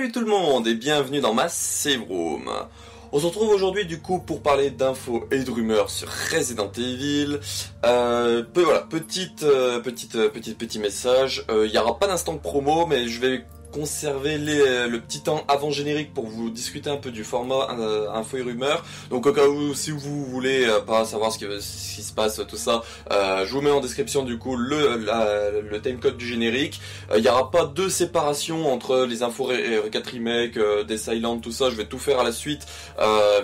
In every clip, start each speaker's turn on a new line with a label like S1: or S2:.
S1: Salut tout le monde et bienvenue dans ma save room. On se retrouve aujourd'hui du coup pour parler d'infos et de rumeurs sur Resident Evil. Voilà, petit message. Il n'y aura pas d'instant de promo, mais je vais conserver le petit temps avant générique pour vous discuter un peu du format info et rumeurs. Donc au cas où si vous voulez pas savoir ce qui se passe, tout ça, je vous mets en description du coup le timecode du générique. Il n'y aura pas de séparation entre les infos R4 Remake, des Silent, tout ça. Je vais tout faire à la suite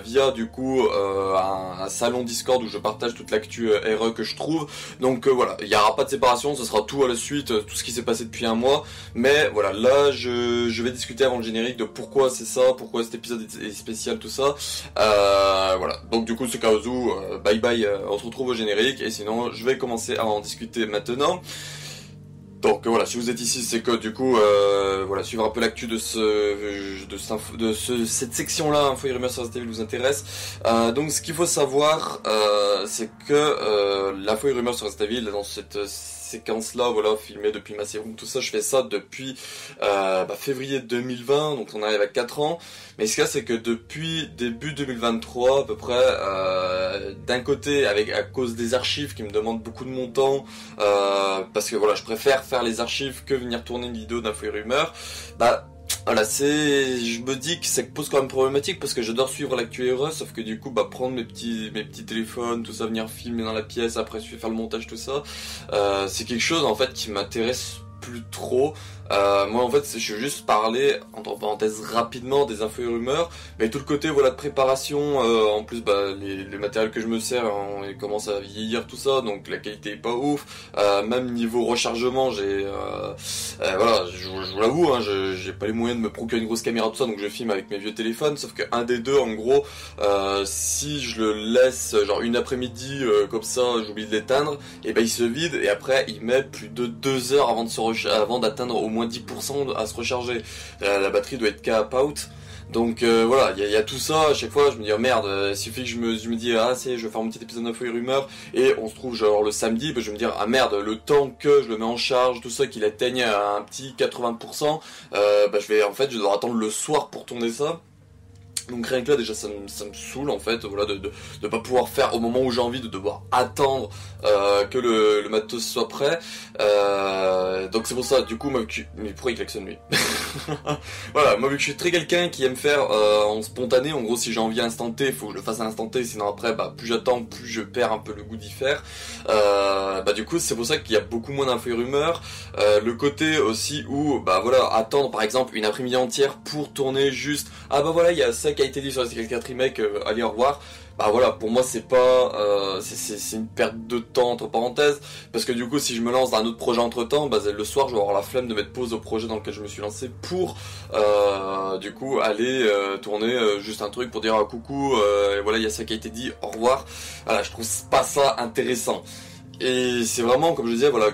S1: via du coup un salon Discord où je partage toute l'actu RE que je trouve. Donc voilà, il n'y aura pas de séparation, ce sera tout à la suite, tout ce qui s'est passé depuis un mois. Mais voilà, là je vais discuter avant le générique de pourquoi c'est ça, pourquoi cet épisode est spécial, tout ça. Voilà, donc du coup ce cas où, bye bye, on se retrouve au générique, et sinon je vais commencer à en discuter maintenant. Donc voilà, si vous êtes ici, c'est que du coup, voilà, suivre un peu l'actu de cette section-là, info et rumeurs sur Resident Evil vous intéresse. Donc ce qu'il faut savoir, c'est que l'info et rumeurs sur Resident Evil, dans cette séquence-là, voilà, filmée depuis ma série, tout ça, je fais ça depuis février 2020, donc on arrive à 4 ans. Mais ce qu'il y a, c'est que depuis début 2023, à peu près, d'un côté, à cause des archives qui me demandent beaucoup de mon temps, parce que voilà, je préfère faire les archives que venir tourner une vidéo d'info et rumeurs, voilà, je me dis que ça pose quand même problématique parce que j'adore suivre l'actu RE, sauf que du coup, prendre mes petits téléphones, tout ça, venir filmer dans la pièce, après faire le montage, tout ça, c'est quelque chose en fait qui m'intéresse plus trop. Moi en fait je veux juste parler entre parenthèses rapidement des infos et rumeurs, mais tout le côté voilà de préparation, en plus les matériels que je me sers ils commencent à vieillir, tout ça, donc la qualité est pas ouf, même niveau rechargement j'ai voilà, je vous l'avoue, hein, j'ai pas les moyens de me procurer une grosse caméra, tout ça, donc je filme avec mes vieux téléphones, sauf que un des deux en gros, si je le laisse genre une après-midi comme ça, j'oublie de l'éteindre, et il se vide, et après il met plus de 2 heures avant d'atteindre au moins 10% à se recharger. La batterie doit être cap out. Donc voilà, il y a tout ça. À chaque fois je me dis oh merde, il suffit que je me dis je vais faire mon petit épisode d'info et rumeurs, et on se trouve genre le samedi, je vais me dire ah merde, le temps que je le mets en charge, tout ça, qu'il atteigne à un petit 80%, je dois attendre le soir pour tourner ça. Donc rien que là déjà ça me saoule en fait, voilà, de pas pouvoir faire au moment où j'ai envie, de devoir attendre que le matos soit prêt. Donc c'est pour ça, du coup, mais pourquoi il klaxonne lui? Voilà, moi vu que je suis très quelqu'un qui aime faire en spontané, en gros si j'ai envie à l'instant T, il faut que je le fasse à l'instant T, sinon après plus j'attends, plus je perds un peu le goût d'y faire. Du coup c'est pour ça qu'il y a beaucoup moins d'infos et rumeurs. Le côté aussi où voilà, attendre par exemple une après-midi entière pour tourner juste voilà, il y a ça qui a été dit sur les 4 Remake, allez au revoir. Voilà, pour moi c'est pas c'est une perte de temps entre parenthèses, parce que du coup si je me lance dans un autre projet entre temps, le soir je vais avoir la flemme de mettre pause au projet dans lequel je me suis lancé pour du coup aller tourner juste un truc pour dire coucou, et voilà, il y a ça qui a été dit, au revoir. Voilà, je trouve pas ça intéressant. Et c'est vraiment, comme je disais, voilà,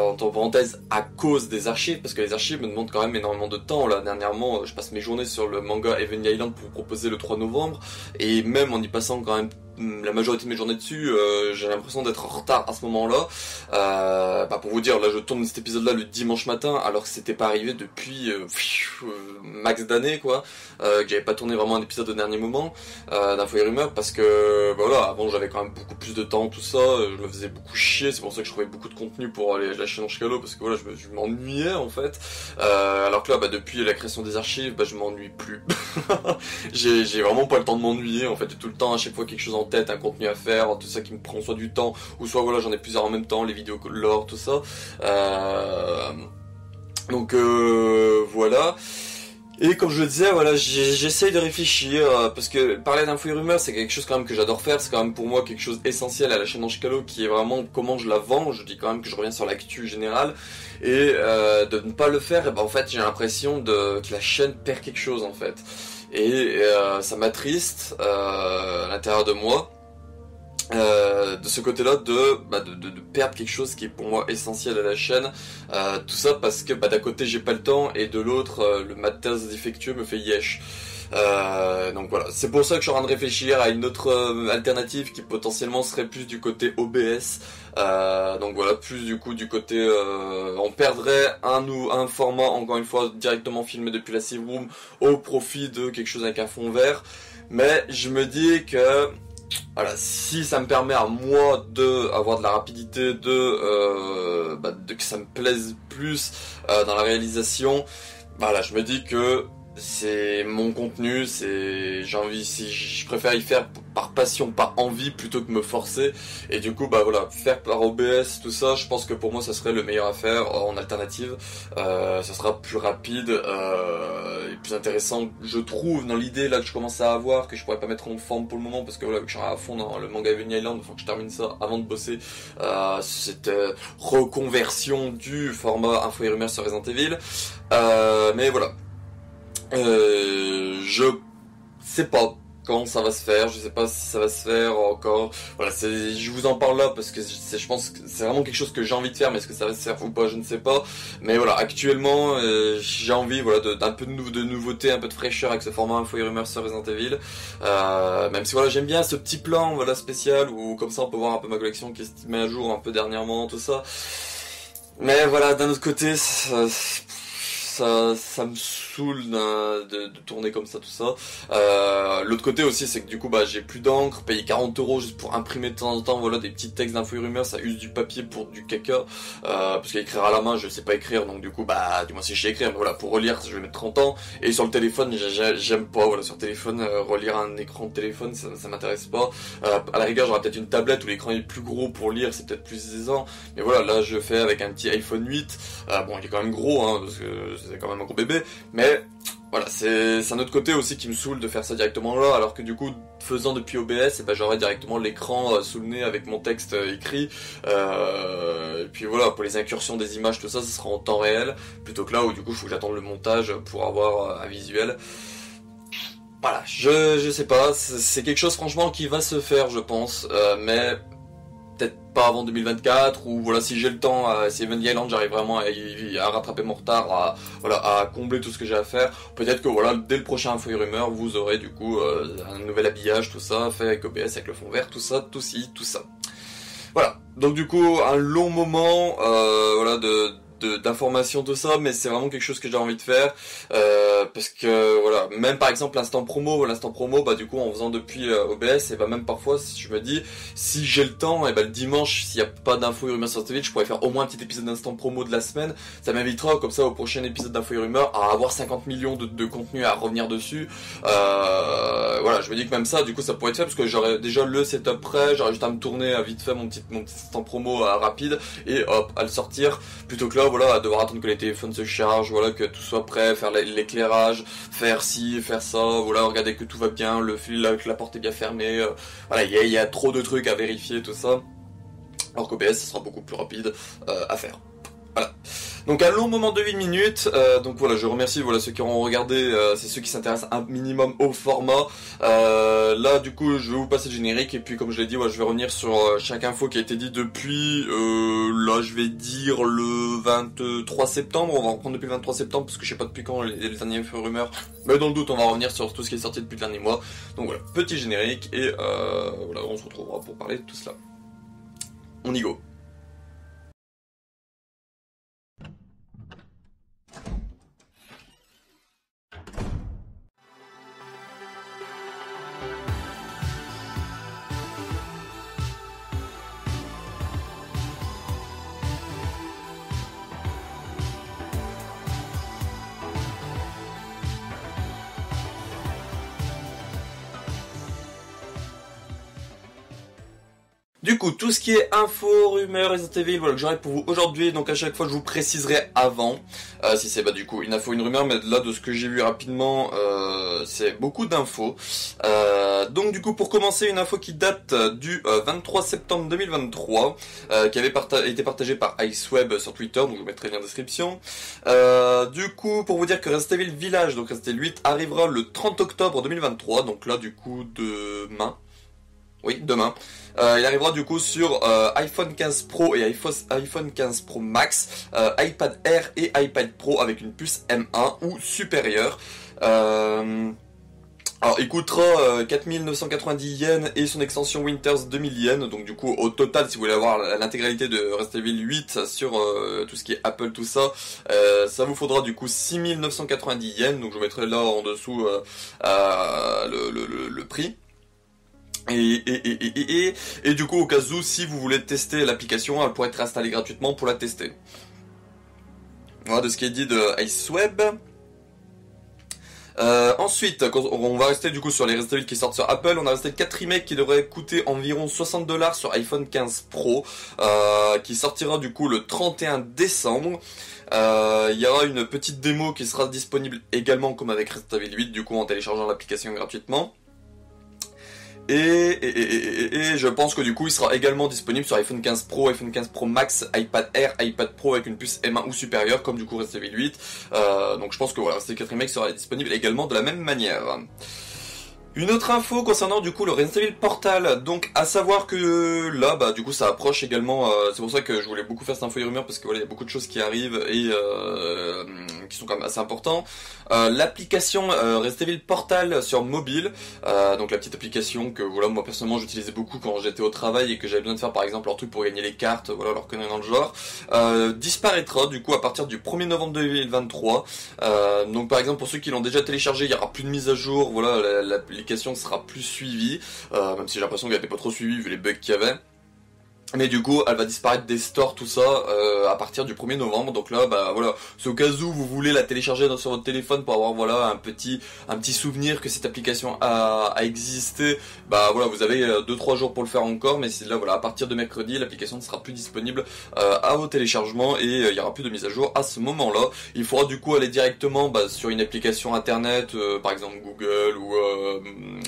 S1: entre parenthèses, à cause des archives, parce que les archives me demandent quand même énormément de temps. Là, dernièrement, je passe mes journées sur le manga Heavenly Island pour vous proposer le 3 novembre, et même en y passant quand même la majorité de mes journées dessus, j'ai l'impression d'être en retard à ce moment-là. Pour vous dire, là je tourne cet épisode-là le dimanche matin, alors que c'était pas arrivé depuis max d'années, quoi. Que j'avais pas tourné vraiment un épisode au dernier moment d'info et rumeurs, parce que voilà, avant j'avais quand même beaucoup plus de temps, tout ça, je me faisais beaucoup chier, c'est pour ça que je trouvais beaucoup de contenu pour aller lâcher dans Chicalo, parce que voilà, je m'ennuyais en fait. Alors que là, depuis la création des archives, je m'ennuie plus. J'ai vraiment pas le temps de m'ennuyer, en fait, j'ai tout le temps à chaque fois quelque chose en tête, un contenu à faire, tout ça qui me prend soit du temps, ou soit voilà, j'en ai plusieurs en même temps, les vidéos lore, tout ça. Donc voilà. Et comme je le disais, voilà, j'essaye de réfléchir, parce que parler d'infos et rumeurs, c'est quelque chose quand même que j'adore faire, c'est quand même pour moi quelque chose essentiel à la chaîne Anchicalo, qui est vraiment comment je la vends. Je dis quand même que je reviens sur l'actu générale, et de ne pas le faire, en fait j'ai l'impression que la chaîne perd quelque chose en fait. Et ça m'attriste à l'intérieur de moi. de ce côté-là de perdre quelque chose qui est pour moi essentiel à la chaîne, tout ça parce que d'un côté j'ai pas le temps et de l'autre le matos défectueux me fait yesh. Donc voilà, c'est pour ça que je suis en train de réfléchir à une autre alternative qui potentiellement serait plus du côté OBS. Donc voilà, plus du coup du côté on perdrait un format encore une fois directement filmé depuis la Save Room au profit de quelque chose avec un fond vert. Mais je me dis que voilà, si ça me permet à moi de avoir de la rapidité, de que ça me plaise plus dans la réalisation, voilà, je me dis que c'est mon contenu, j'ai envie, si je préfère y faire par passion, par envie, plutôt que me forcer. Et du coup, voilà, faire par OBS, tout ça, je pense que pour moi, ça serait le meilleur à faire en alternative. Ça sera plus rapide et plus intéressant, je trouve, dans l'idée là que je commence à avoir, que je pourrais pas mettre en forme pour le moment, parce que voilà, je suis à fond dans le manga Evil Island, il faut que je termine ça avant de bosser cette reconversion du format Info et Rumeurs sur Resident Evil. Mais voilà. Je sais pas quand ça va se faire, je sais pas si ça va se faire encore. Voilà, je vous en parle là parce que je pense que c'est vraiment quelque chose que j'ai envie de faire, mais est-ce que ça va se faire ou pas, je ne sais pas. Mais voilà, actuellement, j'ai envie, voilà, d'un peu de nouveauté, un peu de fraîcheur avec ce format Info et Rumeurs sur Resident Evil. Même si voilà, j'aime bien ce petit plan, voilà, spécial où comme ça on peut voir un peu ma collection qui est mise à jour un peu dernièrement, tout ça. Mais voilà, d'un autre côté, ça me saoule de tourner comme ça, tout ça. L'autre côté aussi, c'est que du coup, j'ai plus d'encre, payer 40 € juste pour imprimer de temps en temps, voilà, des petits textes d'infos et rumeurs, ça use du papier pour du caca, parce qu'écrire à la main, je sais pas écrire, donc du coup, du moins si je sais écrire, mais voilà, pour relire, je vais mettre 30 ans, et sur le téléphone, j'aime pas, voilà, sur le téléphone, relire un écran de téléphone, ça m'intéresse pas. À la rigueur, j'aurais peut-être une tablette où l'écran est plus gros pour lire, c'est peut-être plus aisant, mais voilà, là, je fais avec un petit iPhone 8, bon, il est quand même gros, hein, parce que c'est quand même un gros bébé, mais voilà, c'est un autre côté aussi qui me saoule de faire ça directement là, alors que du coup, faisant depuis OBS, j'aurai directement l'écran sous le nez avec mon texte écrit, et puis voilà, pour les incursions des images, tout ça, ça sera en temps réel, plutôt que là où du coup, il faut que j'attende le montage pour avoir un visuel. Voilà, je sais pas, c'est quelque chose franchement qui va se faire, je pense, mais peut-être pas avant 2024, ou voilà, si j'ai le temps, si Evil Island, j'arrive vraiment à rattraper mon retard, à combler tout ce que j'ai à faire, peut-être que voilà, dès le prochain Info et Rumeur, vous aurez du coup un nouvel habillage, tout ça, fait avec OBS, avec le fond vert, tout ça, tout ça. Voilà, donc du coup, un long moment, voilà, d'informations, tout ça, mais c'est vraiment quelque chose que j'ai envie de faire, parce que voilà, même par exemple l'instant promo, du coup en faisant depuis OBS, et même parfois si je me dis, si j'ai le temps, et le dimanche, s'il n'y a pas d'infos et rumeurs sur TV, je pourrais faire au moins un petit épisode d'instant promo de la semaine, ça m'invitera comme ça au prochain épisode d'infos et rumeurs à avoir 50 millions de contenu à revenir dessus. Voilà, je me dis que même ça, du coup ça pourrait être fait, parce que j'aurais déjà le setup prêt, j'aurais juste à me tourner à vite fait mon petit instant promo rapide, et hop, à le sortir, plutôt que là, voilà, à devoir attendre que les téléphones se chargent, voilà, que tout soit prêt, faire l'éclairage, faire ci, faire ça, voilà, regarder que tout va bien, que la porte est bien fermée, voilà, il y a trop de trucs à vérifier, tout ça. Alors qu'OBS, ça sera beaucoup plus rapide à faire. Voilà. Donc un long moment de 8 minutes, donc voilà, je remercie ceux qui auront regardé, c'est ceux qui s'intéressent un minimum au format. Là du coup je vais vous passer le générique, et puis comme je l'ai dit, je vais revenir sur chaque info qui a été dit depuis, là je vais dire le 23 septembre, on va reprendre depuis le 23 septembre, parce que je sais pas depuis quand les dernières rumeurs, mais dans le doute on va revenir sur tout ce qui est sorti depuis le dernier mois. Donc voilà, petit générique, et voilà, on se retrouvera pour parler de tout cela. On y go. Du coup, tout ce qui est info, rumeurs, Resident Evil, voilà, que j'aurai pour vous aujourd'hui. Donc à chaque fois, je vous préciserai avant si c'est du coup une info, une rumeur. Mais là, de ce que j'ai vu rapidement, c'est beaucoup d'infos. Donc du coup, pour commencer, une info qui date du 23 septembre 2023, qui avait été partagée par Iceweb sur Twitter. Donc je vous mettrai le lien en description. Du coup, pour vous dire que Resident Evil Village, donc Resident Evil 8, arrivera le 30 octobre 2023. Donc là, du coup, demain. Oui, demain. Il arrivera du coup sur iPhone 15 Pro et iPhone 15 Pro Max, iPad Air et iPad Pro avec une puce M1 ou supérieure. Alors il coûtera 4990 yens et son extension Winters 2000 yens, donc du coup au total si vous voulez avoir l'intégralité de Resident Evil 8 sur tout ce qui est Apple, tout ça, ça vous faudra du coup 6990 yens, donc je vous mettrai là en dessous le prix. Et du coup au cas où si vous voulez tester l'application, elle pourrait être installée gratuitement pour la tester. Voilà de ce qui est dit de Iceweb. Ensuite, on va rester du coup sur les Resident Evil qui sortent sur Apple. On a resté 4 remakes qui devraient coûter environ 60$ sur iPhone 15 Pro, qui sortira du coup le 31 décembre. Il y aura une petite démo qui sera disponible également comme avec Resident Evil 8, du coup en téléchargeant l'application gratuitement. Et je pense que du coup il sera également disponible sur iPhone 15 Pro, iPhone 15 Pro Max, iPad Air, iPad Pro avec une puce M1 ou supérieure comme du coup Resident Evil 8. Donc je pense que voilà, ces 4 remakes sera disponible également de la même manière. Une autre info concernant du coup le Resident Evil Portal, donc à savoir que là bah du coup ça approche également, c'est pour ça que je voulais beaucoup faire cette info et rumeur parce que voilà il y a beaucoup de choses qui arrivent et qui sont quand même assez importants. L'application Resident Evil Portal sur mobile, donc la petite application que voilà moi personnellement j'utilisais beaucoup quand j'étais au travail et que j'avais besoin de faire par exemple leur truc pour gagner les cartes, voilà leur connerie dans le genre, disparaîtra du coup à partir du 1er novembre 2023. Donc par exemple pour ceux qui l'ont déjà téléchargé, il y aura plus de mise à jour, voilà l'application sera plus suivie, même si j'ai l'impression qu'elle n'était pas trop suivie vu les bugs qu'il y avait. Mais du coup, elle va disparaître des stores, tout ça, à partir du 1er novembre. Donc là, bah voilà, c'est au cas où vous voulez la télécharger sur votre téléphone pour avoir voilà un petit souvenir que cette application a existé. Bah voilà, vous avez 2-3 jours pour le faire encore, mais là voilà, à partir de mercredi, l'application ne sera plus disponible à vos téléchargements et il y aura plus de mise à jour à ce moment-là. Il faudra du coup aller directement sur une application internet, par exemple Google ou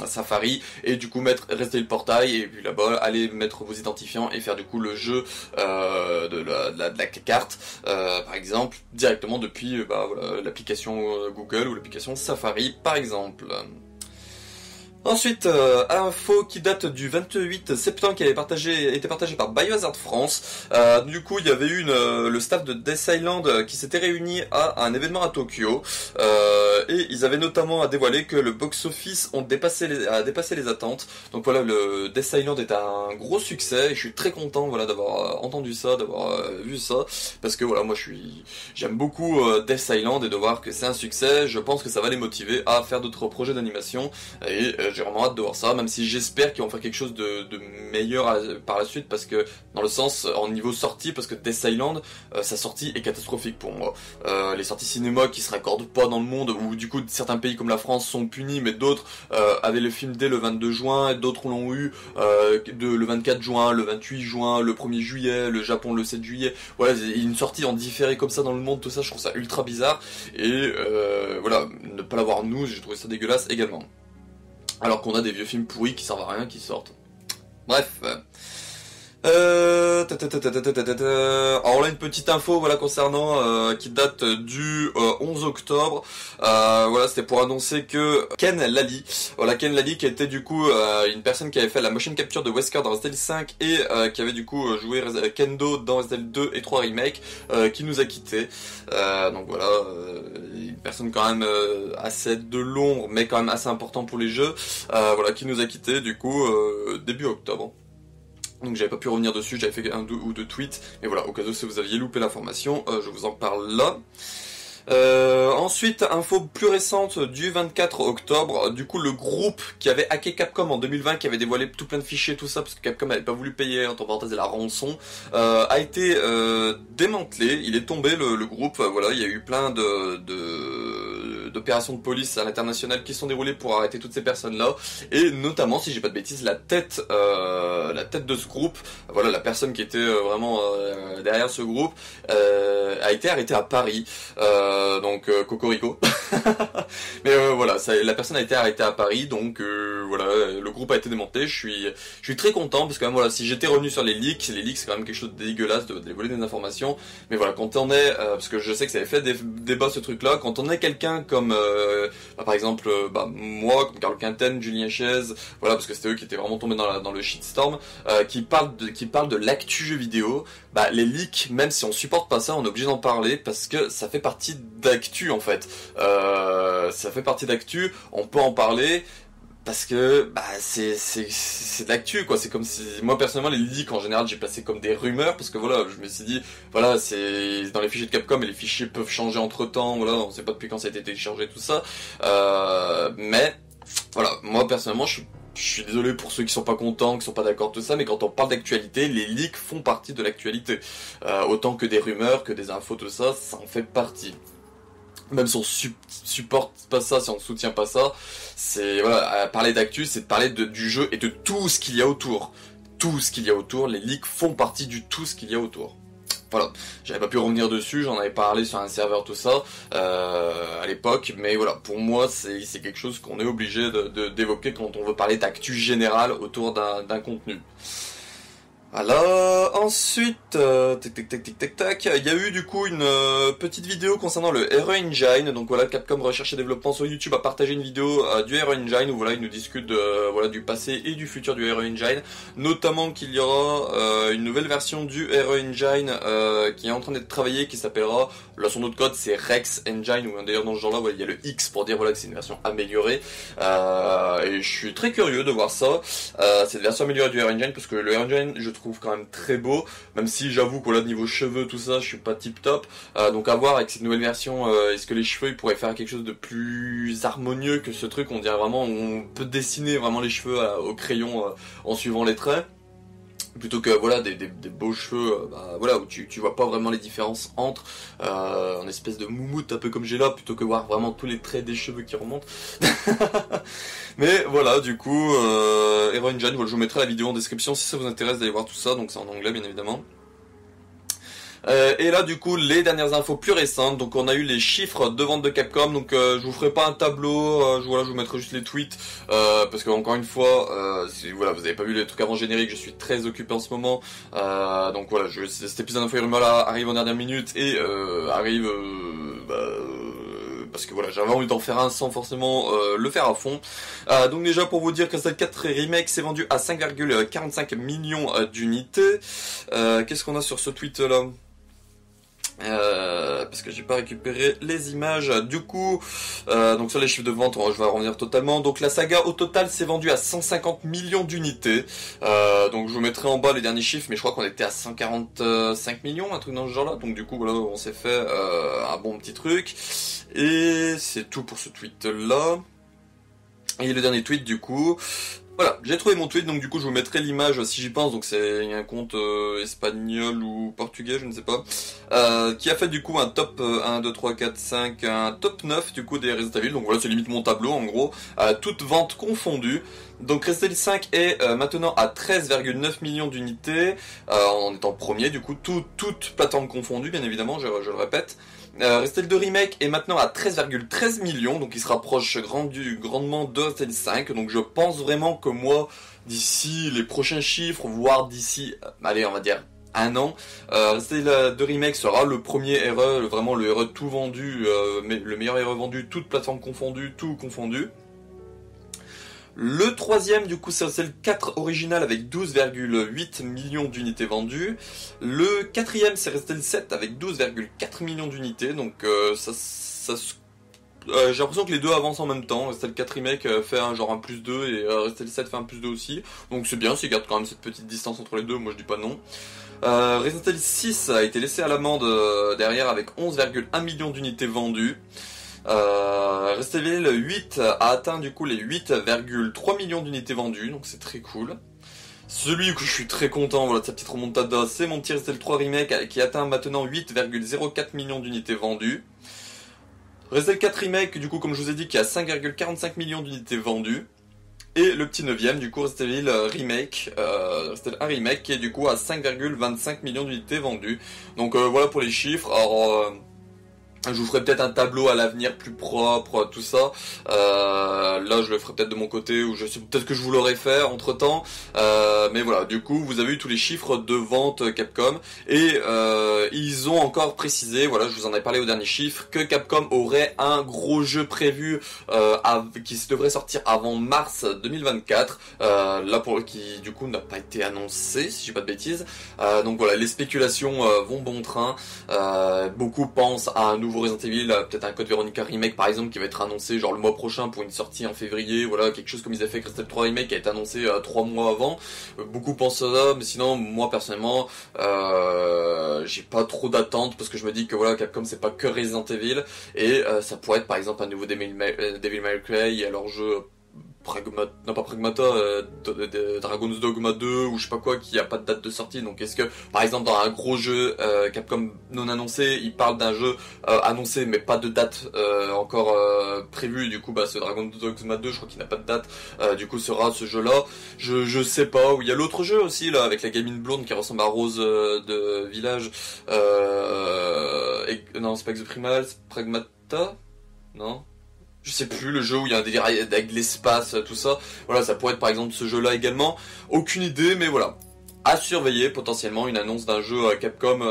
S1: Safari, et du coup mettre rester le portail et puis là-bas aller mettre vos identifiants et faire du coup le jeu de la carte par exemple directement depuis voilà, l'application Google ou l'application Safari par exemple. Ensuite, info qui date du 28 septembre qui avait été partagé par Biohazard France. Du coup, il y avait eu le staff de Death Island qui s'était réuni à un événement à Tokyo. Et ils avaient notamment dévoilé que le box-office a dépassé les attentes. Donc voilà, le Death Island est un gros succès et je suis très content voilà, d'avoir entendu ça, d'avoir vu ça. Parce que voilà, moi j'aime beaucoup Death Island et de voir que c'est un succès. Je pense que ça va les motiver à faire d'autres projets d'animation. Et j'ai vraiment hâte de voir ça, même si j'espère qu'ils vont faire quelque chose de meilleur par la suite, parce que dans le sens en niveau sortie, parce que Death Island, sa sortie est catastrophique pour moi. Les sorties cinéma qui se raccordent pas dans le monde, où du coup certains pays comme la France sont punis, mais d'autres avaient le film dès le 22 juin, et d'autres l'ont eu le 24 juin, le 28 juin, le 1er juillet, le Japon le 7 juillet. Voilà, une sortie en différé comme ça dans le monde, tout ça, je trouve ça ultra bizarre. Et voilà, ne pas l'avoir nous, j'ai trouvé ça dégueulasse également. Alors qu'on a des vieux films pourris qui servent à rien qui sortent. Bref. Alors là une petite info voilà concernant qui date du 11 octobre. Voilà, c'était pour annoncer que Ken Lally qui était du coup une personne qui avait fait la motion capture de Wesker dans Resident Evil 5 et qui avait du coup joué Kendo dans Resident Evil 2 et 3 remake, qui nous a quitté. Donc voilà, une personne quand même assez de l'ombre mais quand même assez important pour les jeux, voilà, qui nous a quitté du coup début octobre. Donc j'avais pas pu revenir dessus, j'avais fait un ou deux tweets, mais voilà, au cas où si vous aviez loupé l'information, je vous en parle là. Ensuite, info plus récente du 24 octobre, du coup le groupe qui avait hacké Capcom en 2020, qui avait dévoilé tout plein de fichiers, tout ça, parce que Capcom n'avait pas voulu payer, entre parenthèses, la rançon, a été démantelé, il est tombé le groupe, voilà, il y a eu plein d'opérations de police à l'international qui sont déroulées pour arrêter toutes ces personnes-là, et notamment, si j'ai pas de bêtises, la tête de ce groupe, voilà, la personne qui était vraiment derrière ce groupe, a été arrêtée à Paris. Donc Cocorico. Mais voilà, la personne a été arrêtée à Paris, donc voilà, le groupe a été démantelé. Je suis très content parce que même voilà, si j'étais revenu sur les leaks c'est quand même quelque chose de dégueulasse de voler des informations. Mais voilà, quand on est, parce que je sais que ça avait fait des débats ce truc-là, quand on est quelqu'un comme, par exemple, moi, comme Carl Quinten, Julien Chaise, voilà, parce que c'était eux qui étaient vraiment tombés dans le shitstorm, qui parlent de l'actu jeu vidéo. Les leaks, même si on supporte pas ça, on est obligé d'en parler parce que ça fait partie d'actu en fait. Ça fait partie d'actu, on peut en parler parce que c'est de l'actu quoi. C'est comme si moi personnellement les leaks en général j'ai placé comme des rumeurs parce que voilà, je me suis dit voilà, c'est dans les fichiers de Capcom et les fichiers peuvent changer entre-temps, voilà, on sait pas depuis quand ça a été téléchargé tout ça. Mais voilà, moi personnellement je suis désolé pour ceux qui sont pas contents, qui sont pas d'accord tout ça, mais quand on parle d'actualité, les leaks font partie de l'actualité. Autant que des rumeurs, que des infos, tout ça, ça en fait partie. Même si on supporte pas ça, si on soutient pas ça, c'est voilà, parler d'actu, c'est de parler du jeu et de tout ce qu'il y a autour. Tout ce qu'il y a autour, les leaks font partie du tout ce qu'il y a autour. Voilà, j'avais pas pu revenir dessus, j'en avais parlé sur un serveur tout ça à l'époque, mais voilà, pour moi c'est quelque chose qu'on est obligé d'évoquer quand on veut parler d'actu générale autour d'un contenu. Voilà, ensuite, tac, il y a eu du coup une petite vidéo concernant le Hero Engine, donc voilà, Capcom Recherche et Développement sur YouTube a partagé une vidéo du Hero Engine où voilà, ils nous discutent voilà, du passé et du futur du Hero Engine, notamment qu'il y aura une nouvelle version du Hero Engine qui est en train d'être travaillée, qui s'appellera, là son autre code c'est Rex Engine, ou d'ailleurs dans ce genre là, voilà, il y a le X pour dire voilà, que c'est une version améliorée, et je suis très curieux de voir ça, c'est une version améliorée du Hero Engine, parce que le Hero Engine, je trouve quand même très beau, même si j'avoue que là niveau cheveux tout ça je suis pas tip top, donc à voir avec cette nouvelle version, est-ce que les cheveux ils pourraient faire quelque chose de plus harmonieux que ce truc, on dirait vraiment, on peut dessiner vraiment les cheveux au crayon en suivant les traits, plutôt que voilà des beaux cheveux voilà, où tu vois pas vraiment les différences entre en espèce de moumoute un peu comme j'ai là, plutôt que voir vraiment tous les traits des cheveux qui remontent. Mais voilà, du coup Hero Engine, voilà, je vous mettrai la vidéo en description si ça vous intéresse d'aller voir tout ça, donc c'est en anglais bien évidemment. Et là du coup les dernières infos plus récentes, donc on a eu les chiffres de vente de Capcom, donc je vous ferai pas un tableau, je vous mettrai juste les tweets, parce que encore une fois, si voilà, vous avez pas vu les trucs avant générique, je suis très occupé en ce moment, donc voilà, cet épisode d'info rumeur là arrive en dernière minute et arrive parce que voilà, j'avais envie d'en faire un sans forcément le faire à fond. Donc déjà pour vous dire que Castle 4 Remake s'est vendu à 5,45 millions d'unités. Qu'est-ce qu'on a sur ce tweet là ? Parce que j'ai pas récupéré les images. Du coup, donc sur les chiffres de vente, je vais revenir totalement. Donc la saga au total s'est vendue à 150 millions d'unités. Donc je vous mettrai en bas les derniers chiffres, mais je crois qu'on était à 145 millions, un truc dans ce genre-là. Donc du coup, voilà, on s'est fait un bon petit truc. Et c'est tout pour ce tweet-là. Et le dernier tweet, du coup... Voilà, j'ai trouvé mon tweet, donc du coup je vous mettrai l'image si j'y pense, donc c'est un compte espagnol ou portugais, je ne sais pas, qui a fait du coup un top 1, 2, 3, 4, 5, un top 9 du coup des Resident Evil, donc voilà c'est limite mon tableau en gros, toutes ventes confondues. Donc Resident Evil 5 est maintenant à 13,9 millions d'unités, en étant premier du coup, toutes plateformes confondues bien évidemment, je le répète. Resident Evil 2 Remake est maintenant à 13,13 millions, donc il se rapproche grandement de Resident Evil 5, donc je pense vraiment que moi, d'ici les prochains chiffres, voire d'ici, allez on va dire un an, Resident Evil 2 Remake sera le premier RE, vraiment le RE tout vendu, le meilleur RE vendu, toutes plateformes confondues, tout confondu. Le troisième, du coup, c'est Resident Evil 4 original avec 12,8 millions d'unités vendues. Le quatrième, c'est Resident Evil 7 avec 12,4 millions d'unités. Donc, j'ai l'impression que les deux avancent en même temps. Resident Evil 4 Remake fait un plus 2 et Resident Evil 7 fait un plus 2 aussi. Donc, c'est bien, s'ils gardent quand même cette petite distance entre les deux. Moi, je dis pas non. Resident Evil 6 a été laissé à l'amende derrière avec 11,1 millions d'unités vendues. Resident Evil 8 a atteint du coup les 8,3 millions d'unités vendues, donc c'est très cool. Celui où je suis très content, voilà, de sa petite remontada, c'est mon petit Resident Evil 3 Remake qui atteint maintenant 8,04 millions d'unités vendues. Resident Evil 4 Remake, du coup, comme je vous ai dit, qui a 5,45 millions d'unités vendues. Et le petit 9ème, du coup, Resident Evil Remake, Resident Evil 1 Remake, qui est du coup à 5,25 millions d'unités vendues. Donc voilà pour les chiffres. Alors... Je vous ferai peut-être un tableau à l'avenir plus propre, tout ça. Là, je le ferai peut-être de mon côté, ou je sais peut-être que je vous l'aurai fait entre temps. Mais voilà, du coup, vous avez eu tous les chiffres de vente Capcom et ils ont encore précisé, voilà, je vous en ai parlé au dernier chiffre, que Capcom aurait un gros jeu prévu qui devrait sortir avant mars 2024. Là, qui du coup n'a pas été annoncé, si j'ai pas de bêtises. Donc voilà, les spéculations vont bon train. Beaucoup pensent à un nouveau Resident Evil, peut-être un Code Veronica Remake par exemple qui va être annoncé genre le mois prochain pour une sortie en février, voilà, quelque chose comme ils avaient fait avec Resident Evil 3 Remake qui a été annoncé 3 mois avant. Beaucoup pensent à ça, mais sinon moi personnellement j'ai pas trop d'attente parce que je me dis que voilà, Capcom c'est pas que Resident Evil et ça pourrait être par exemple un nouveau Devil May Cry et leur jeu Dragon's Dogma 2 ou je sais pas quoi qui a pas de date de sortie. Donc est-ce que par exemple dans un gros jeu Capcom non annoncé, ils parlent d'un jeu annoncé mais pas de date encore prévue, du coup bah ce Dragon's Dogma 2 je crois qu'il n'a pas de date, du coup sera ce jeu là, je sais pas. Où il y a l'autre jeu aussi là avec la gamine blonde qui ressemble à Rose de Village, non c'est pas Exoprimal, c'est Pragmata, non je sais plus, le jeu où il y a un délire avec l'espace, tout ça. Voilà, ça pourrait être par exemple ce jeu-là également. Aucune idée, mais voilà. À surveiller potentiellement une annonce d'un jeu Capcom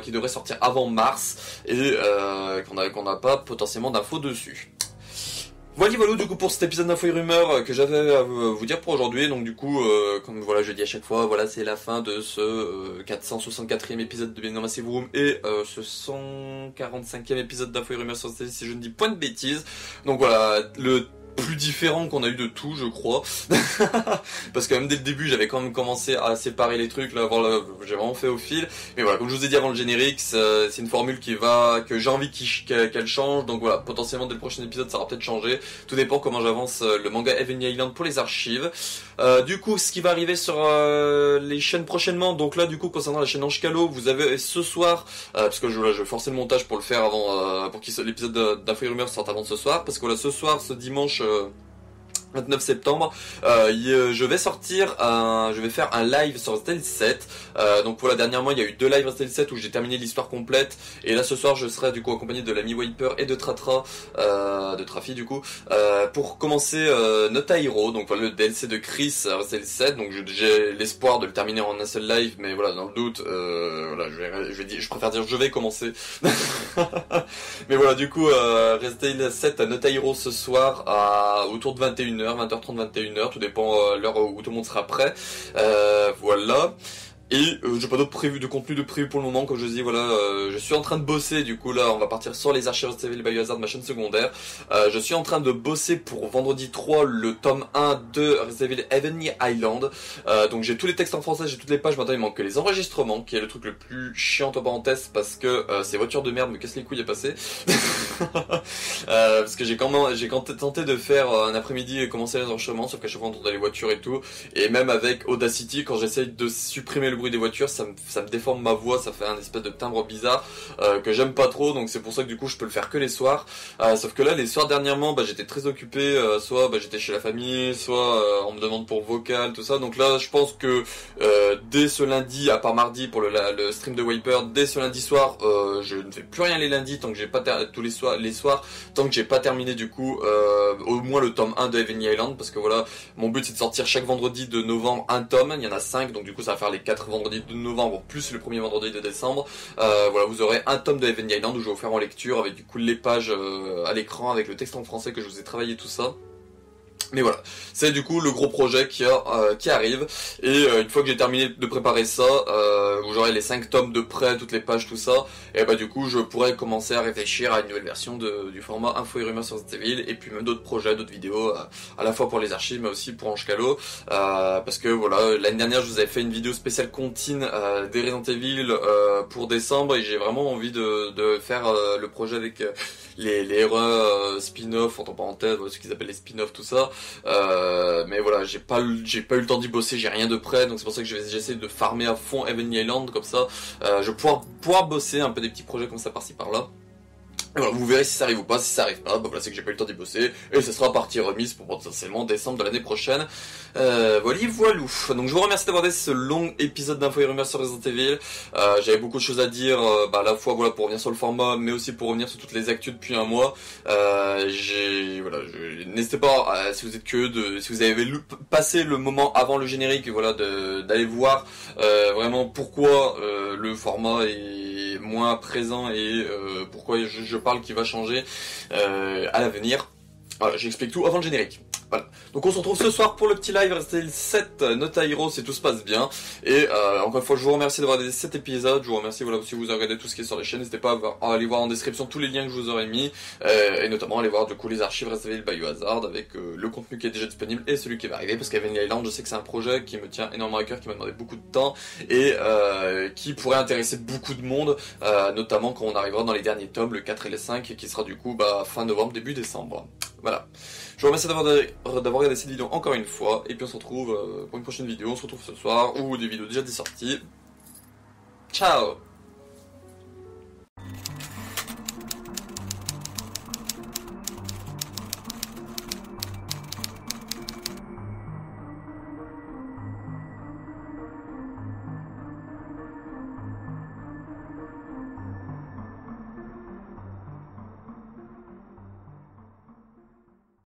S1: qui devrait sortir avant mars et qu'on n'a pas potentiellement d'infos dessus. Voilà du coup pour cet épisode d'Info et Rumeurs que j'avais à vous dire pour aujourd'hui. Donc du coup, comme voilà je dis à chaque fois, voilà c'est la fin de ce 464e épisode de Bienvenue dans Massive Room et ce 145e épisode d'Info et Rumeurs sur cette si je ne dis point de bêtises. Donc voilà, le plus différent qu'on a eu de tout je crois parce que même dès le début j'avais quand même commencé à séparer les trucs là, j'ai vraiment fait au fil, mais voilà comme je vous ai dit avant le générique c'est une formule que j'ai envie qu'elle change, donc voilà potentiellement dès le prochain épisode ça va peut-être changer, tout dépend comment j'avance le manga Heavenly Island pour les archives. Du coup ce qui va arriver sur les chaînes prochainement, donc là du coup concernant la chaîne Ange-Calo, vous avez ce soir parce que je vais forcer le montage pour le faire avant pour que l'épisode d'Info et Rumeurs sorte avant de ce soir, parce que voilà ce soir, ce dimanche 29 septembre, je vais faire un live sur Resident Evil 7. Donc pour la dernièrement, il y a eu 2 lives Resident Evil 7 où j'ai terminé l'histoire complète. Et là ce soir, je serai du coup accompagné de l'ami Wiper et de Tratra, de Trafi du coup, pour commencer Nota Hero. Donc voilà le DLC de Chris Resident Evil 7. Donc j'ai l'espoir de le terminer en un seul live, mais voilà dans le doute, voilà je préfère dire je vais commencer. Mais voilà du coup Resident Evil 7 Nota Hero ce soir autour de 21h, 20h30, 21h, tout dépend l'heure où tout le monde sera prêt. Voilà. Et j'ai pas d'autres de contenu de prévu pour le moment, comme je dis, voilà, je suis en train de bosser, du coup là on va partir sur les archives Resident Evil Biohazard, ma chaîne secondaire. Je suis en train de bosser pour vendredi 3 le tome 1 de Resident Evil Heavenly Island. Donc j'ai tous les textes en français, j'ai toutes les pages, maintenant il manque que les enregistrements, qui est le truc le plus chiant en parenthèse, parce que ces voitures de merde me cassent les couilles à passer. Parce que j'ai tenté de faire un après-midi et commencer les enregistrements, sauf qu'à chaque fois on entendait les voitures et tout, et même avec Audacity, quand j'essaye de supprimer le bruit des voitures, ça me déforme ma voix, ça fait un espèce de timbre bizarre que j'aime pas trop, donc c'est pour ça que du coup je peux le faire que les soirs. Sauf que là les soirs dernièrement j'étais très occupé, soit j'étais chez la famille, soit on me demande pour vocal, tout ça, donc là je pense que dès ce lundi, à part mardi pour le stream de Wiper, dès ce lundi soir je ne fais plus rien les lundis tant que j'ai pas tous les soirs tant que j'ai pas terminé du coup au moins le tome 1 de Heavenly Island, parce que voilà mon but c'est de sortir chaque vendredi de novembre un tome, il y en a 5, donc du coup ça va faire les 4 vendredi de novembre plus le premier vendredi de décembre. Voilà, vous aurez un tome de Heavenly Island où je vais vous faire en lecture avec du coup les pages à l'écran avec le texte en français que je vous ai travaillé tout ça. Mais voilà, c'est du coup le gros projet qui arrive, et une fois que j'ai terminé de préparer ça, où j'aurai les 5 tomes de près, toutes les pages, tout ça, et du coup je pourrais commencer à réfléchir à une nouvelle version du format Info et Rumeurs sur Resident Evil, et puis même d'autres projets, d'autres vidéos, à la fois pour les archives mais aussi pour Ange-Calo, parce que voilà, l'année dernière je vous avais fait une vidéo spéciale comptine des Resident Evil pour décembre, et j'ai vraiment envie de faire le projet avec les erreurs spin-off, entre parenthèses, ce qu'ils appellent les spin-off, tout ça. Mais voilà, j'ai pas eu le temps d'y bosser, j'ai rien de prêt, donc c'est pour ça que j'essaie de farmer à fond Heavenly Island, comme ça je vais pouvoir bosser un peu des petits projets comme ça par-ci par-là. Alors, vous verrez si ça arrive ou pas. Si ça arrive pas, bah voilà, c'est que j'ai pas eu le temps d'y bosser, et ce sera partie remise pour potentiellement décembre de l'année prochaine. Voilà, voilou. Donc je vous remercie d'avoir regardé ce long épisode d'Infos et Rumeurs sur Resident Evil. J'avais beaucoup de choses à dire, à la fois voilà pour revenir sur le format, mais aussi pour revenir sur toutes les actus depuis un mois. N'hésitez pas, si vous êtes curieux si vous avez passé le moment avant le générique, voilà, d'aller voir vraiment pourquoi le format est moins présent et pourquoi je parle qui va changer à l'avenir. Voilà, j'explique tout avant le générique. Voilà. Donc on se retrouve ce soir pour le petit live Resident Evil 7 Not a Hero si tout se passe bien. Et encore une fois je vous remercie d'avoir regardé cet épisode. Je vous remercie voilà, si vous avez regardé tout ce qui est sur les chaînes. N'hésitez pas à aller voir en description tous les liens que je vous aurais mis. Et notamment aller voir du coup les archives Resident Evil Biohazard avec le contenu qui est déjà disponible et celui qui va arriver. Parce qu'Heavenly Island je sais que c'est un projet qui me tient énormément à cœur, qui m'a demandé beaucoup de temps. Et qui pourrait intéresser beaucoup de monde. Notamment quand on arrivera dans les derniers tomes, le 4 et le 5. Qui sera du coup fin novembre, début décembre. Voilà. Je vous remercie d'avoir regardé cette vidéo encore une fois, et puis on se retrouve pour une prochaine vidéo, on se retrouve ce soir, ou des vidéos déjà sorties. Ciao!